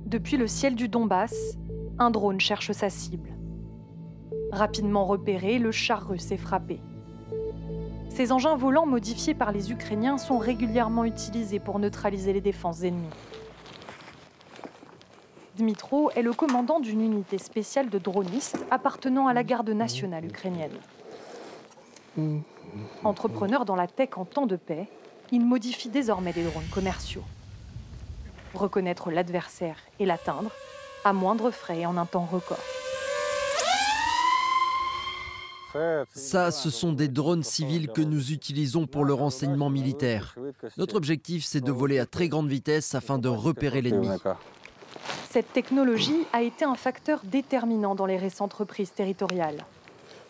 Depuis le ciel du Donbass, un drone cherche sa cible. Rapidement repéré, le char russe est frappé. Ces engins volants modifiés par les Ukrainiens sont régulièrement utilisés pour neutraliser les défenses ennemies. Dmitro est le commandant d'une unité spéciale de dronistes appartenant à la garde nationale ukrainienne. Entrepreneur dans la tech en temps de paix, il modifie désormais les drones commerciaux. Reconnaître l'adversaire et l'atteindre à moindre frais et en un temps record. Ça, ce sont des drones civils que nous utilisons pour le renseignement militaire. Notre objectif, c'est de voler à très grande vitesse afin de repérer l'ennemi. Cette technologie a été un facteur déterminant dans les récentes reprises territoriales.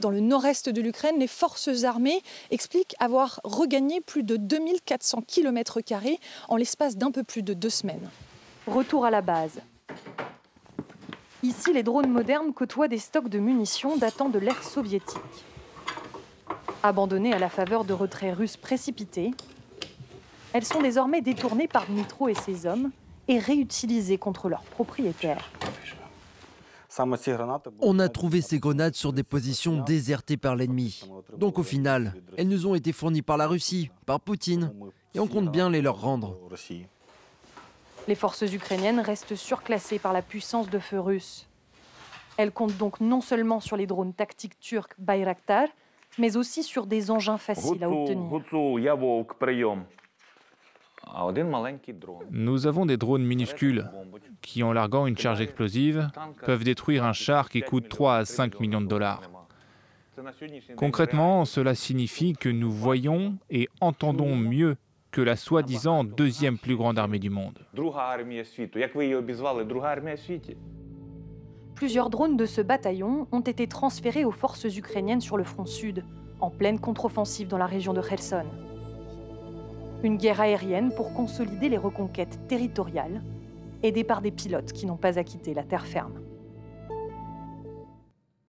Dans le nord-est de l'Ukraine, les forces armées expliquent avoir regagné plus de 2400 km² en l'espace d'un peu plus de 2 semaines. Retour à la base. Ici, les drones modernes côtoient des stocks de munitions datant de l'ère soviétique. Abandonnées à la faveur de retraits russes précipités, elles sont désormais détournées par Dmitro et ses hommes et réutilisées contre leurs propriétaires. On a trouvé ces grenades sur des positions désertées par l'ennemi. Donc au final, elles nous ont été fournies par la Russie, par Poutine, et on compte bien les leur rendre. Les forces ukrainiennes restent surclassées par la puissance de feu russe. Elles comptent donc non seulement sur les drones tactiques turcs Bayraktar, mais aussi sur des engins faciles à obtenir. Nous avons des drones minuscules qui, en larguant une charge explosive, peuvent détruire un char qui coûte 3 à 5 millions de dollars. Concrètement, cela signifie que nous voyons et entendons mieux que la soi-disant deuxième plus grande armée du monde. Plusieurs drones de ce bataillon ont été transférés aux forces ukrainiennes sur le front sud, en pleine contre-offensive dans la région de Kherson. Une guerre aérienne pour consolider les reconquêtes territoriales, aidée par des pilotes qui n'ont pas acquitté la terre ferme.